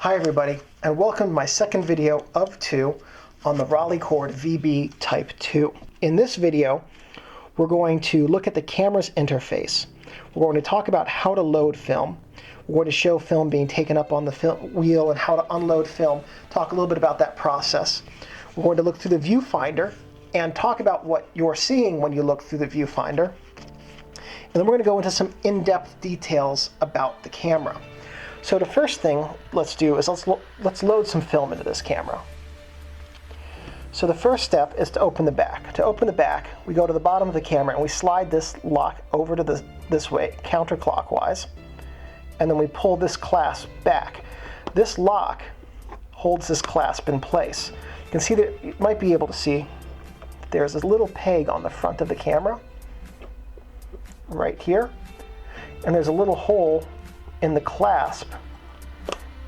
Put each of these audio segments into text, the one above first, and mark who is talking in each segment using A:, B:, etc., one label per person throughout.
A: Hi everybody, and welcome to my second video of two on the Rolleicord VB Type 2. In this video, we're going to look at the camera's interface. We're going to talk about how to load film. We're going to show film being taken up on the wheel and how to unload film, talk a little bit about that process. We're going to look through the viewfinder and talk about what you're seeing when you look through the viewfinder. And then we're going to go into some in-depth details about the camera. So the first thing let's do is let's load some film into this camera. So the first step is to open the back. To open the back, we go to the bottom of the camera and we slide this lock over to this way, counterclockwise, and then we pull this clasp back. This lock holds this clasp in place. You can see that you might be able to see there's a little peg on the front of the camera, right here, and there's a little hole in the clasp,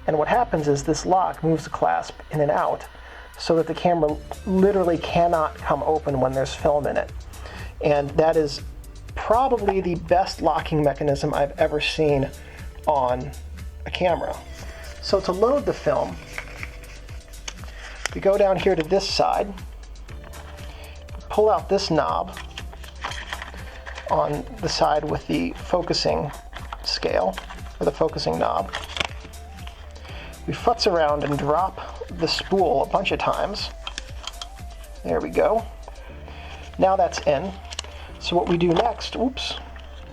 A: and what happens is this lock moves the clasp in and out so that the camera literally cannot come open when there's film in it. And that is probably the best locking mechanism I've ever seen on a camera. So to load the film, we go down here to this side, pull out this knob on the side with the focusing scale, or the focusing knob. We futz around and drop the spool a bunch of times. There we go. Now that's in. So what we do next, oops,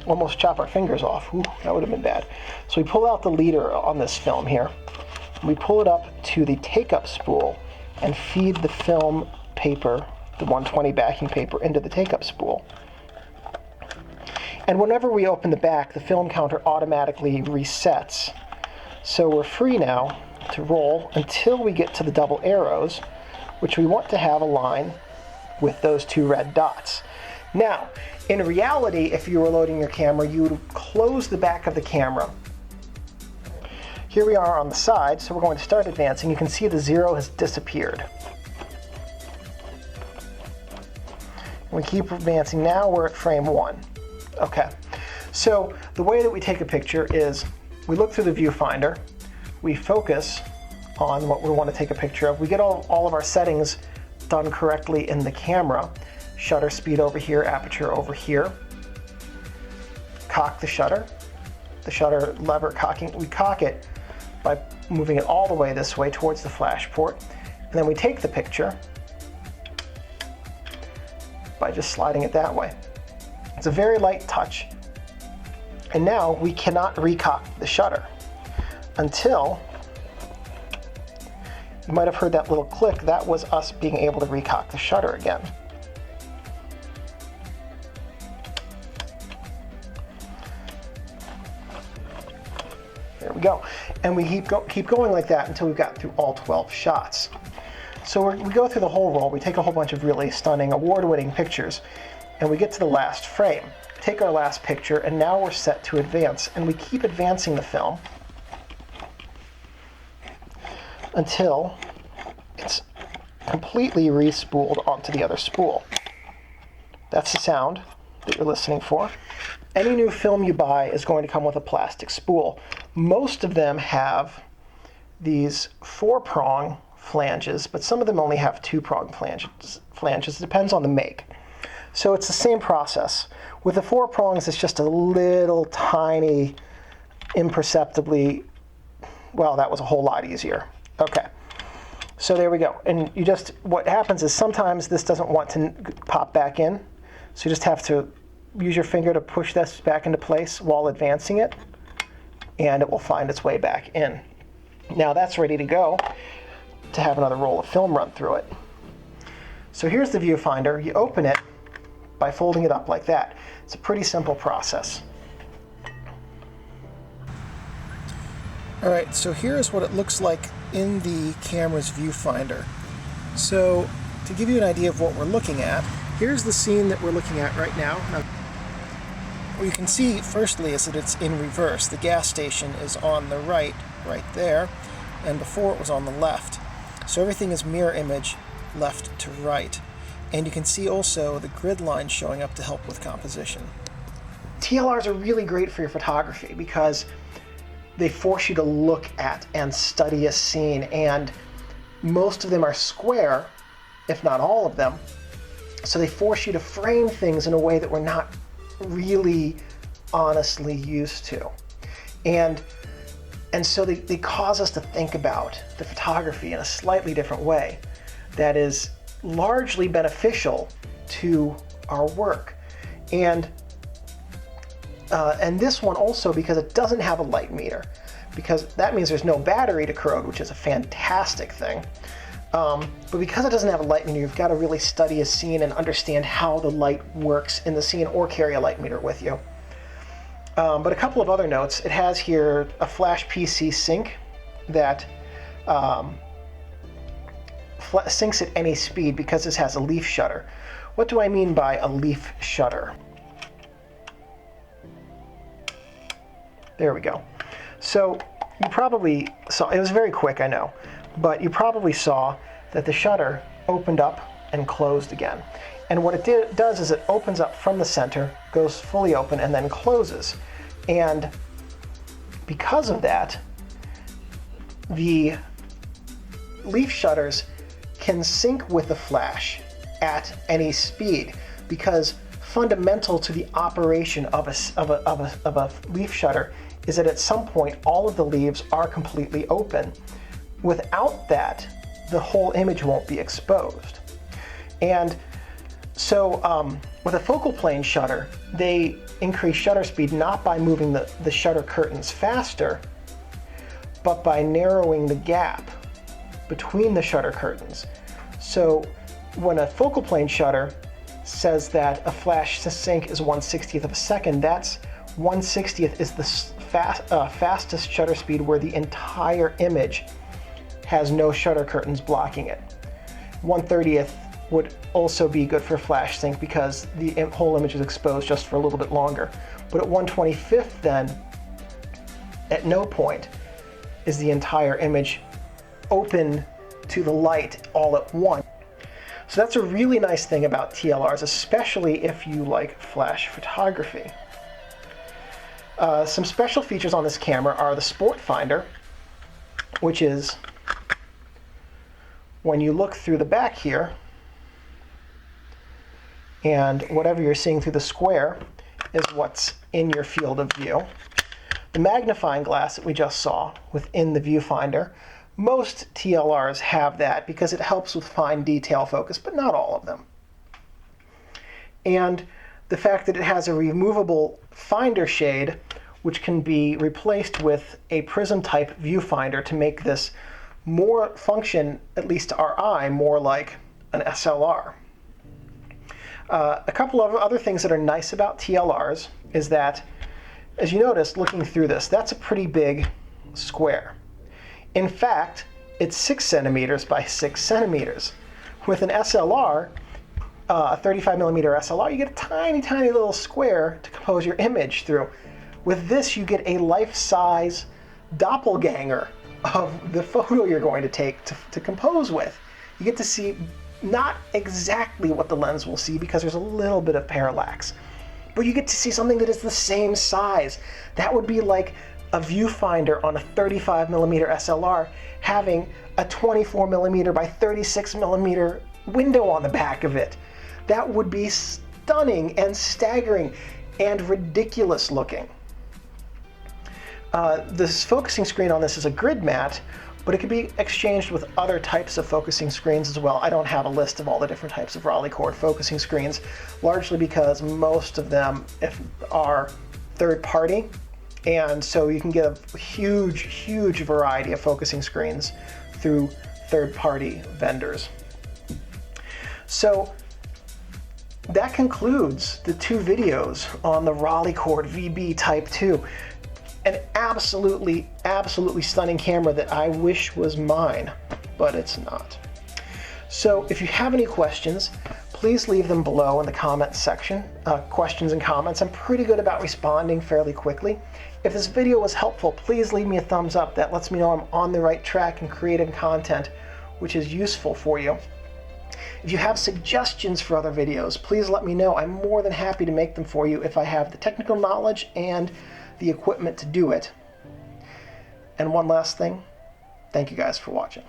A: almost chop our fingers off. Ooh, that would have been bad. So we pull out the leader on this film here. We pull it up to the take-up spool and feed the film paper, the 120 backing paper, into the take-up spool. And whenever we open the back, the film counter automatically resets. So we're free now to roll until we get to the double arrows, which we want to have align with those two red dots. Now, in reality, if you were loading your camera, you would close the back of the camera. Here we are on the side, so we're going to start advancing. You can see the 0 has disappeared. We keep advancing. Now we're at frame 1. Okay, so the way that we take a picture is we look through the viewfinder, we focus on what we want to take a picture of, we get all of our settings done correctly in the camera, shutter speed over here, aperture over here, cock the shutter lever cocking, we cock it by moving it all the way this way towards the flash port, and then we take the picture by just sliding it that way. It's a very light touch. And now we cannot recock the shutter until, you might have heard that little click, that was us being able to recock the shutter again. There we go. And we keep going like that until we've got through all 12 shots. So we go through the whole roll, we take a whole bunch of really stunning, award-winning pictures, and we get to the last frame. Take our last picture, and now we're set to advance, and we keep advancing the film until it's completely re-spooled onto the other spool. That's the sound that you're listening for. Any new film you buy is going to come with a plastic spool. Most of them have these 4-prong flanges, but some of them only have 2-prong flanges. It depends on the make. So it's the same process. With the 4 prongs, it's just a little tiny, imperceptibly, well, that was a whole lot easier. Okay, so there we go. And what happens is sometimes this doesn't want to pop back in, so you just have to use your finger to push this back into place while advancing it, and it will find its way back in. Now that's ready to go to have another roll of film run through it. So here's the viewfinder. You open it by folding it up like that. It's a pretty simple process. All right, so here's what it looks like in the camera's viewfinder. So to give you an idea of what we're looking at, here's the scene that we're looking at right now. What you can see, firstly, is that it's in reverse. The gas station is on the right there, and before it was on the left. So everything is mirror image, left to right. And you can see also the grid lines showing up to help with composition. TLRs are really great for your photography because they force you to look at and study a scene, and most of them are square, if not all of them. So they force you to frame things in a way that we're not really honestly used to. And so they cause us to think about the photography in a slightly different way that is largely beneficial to our work. And this one also, because it doesn't have a light meter, because that means there's no battery to corrode, which is a fantastic thing. But because it doesn't have a light meter, you've got to really study a scene and understand how the light works in the scene, or carry a light meter with you. But a couple of other notes. It has here a Flash PC sync that syncs at any speed because this has a leaf shutter. What do I mean by a leaf shutter? There we go. So you probably saw, it was very quick, I know, but you probably saw that the shutter opened up and closed again. And what it does is it opens up from the center, goes fully open, and then closes. And because of that, the leaf shutters can sync with the flash at any speed, because fundamental to the operation of a leaf shutter is that at some point all of the leaves are completely open. Without that, the whole image won't be exposed. And so with a focal plane shutter, they increase shutter speed not by moving the shutter curtains faster, but by narrowing the gap between the shutter curtains. So when a focal plane shutter says that a flash sync is 1/60th of a second, that's 1/60th is the fastest shutter speed where the entire image has no shutter curtains blocking it. 1/30th would also be good for flash sync because the whole image is exposed just for a little bit longer. But at 1/25th then, at no point is the entire image open to the light all at once. So that's a really nice thing about TLRs, especially if you like flash photography. Some special features on this camera are the Sport Finder, which is when you look through the back here, and whatever you're seeing through the square is what's in your field of view. The magnifying glass that we just saw within the viewfinder, most TLRs have that because it helps with fine detail focus, but not all of them. And the fact that it has a removable finder shade, which can be replaced with a prism type viewfinder to make this more function, at least to our eye, more like an SLR. A couple of other things that are nice about TLRs is that, as you notice looking through this, that's a pretty big square. In fact, it's 6 centimeters by 6 centimeters. With an SLR, a 35mm SLR, you get a tiny, tiny little square to compose your image through. With this, you get a life-size doppelganger of the photo you're going to take to compose with. You get to see not exactly what the lens will see because there's a little bit of parallax, but you get to see something that is the same size. That would be like a viewfinder on a 35mm SLR having a 24mm by 36mm window on the back of it. That would be stunning and staggering and ridiculous looking. This focusing screen on this is a grid mat, but it can be exchanged with other types of focusing screens as well. I don't have a list of all the different types of Rolleicord focusing screens, largely because most of them are third-party, and so you can get a huge, huge variety of focusing screens through third-party vendors. So that concludes the 2 videos on the Rolleicord VB Type 2. An absolutely, absolutely stunning camera that I wish was mine, but it's not. So if you have any questions, please leave them below in the comments section. Questions and comments. I'm pretty good about responding fairly quickly. If this video was helpful, please leave me a thumbs up. That lets me know I'm on the right track and creating content which is useful for you. If you have suggestions for other videos, please let me know. I'm more than happy to make them for you if I have the technical knowledge and the equipment to do it. And one last thing, thank you guys for watching.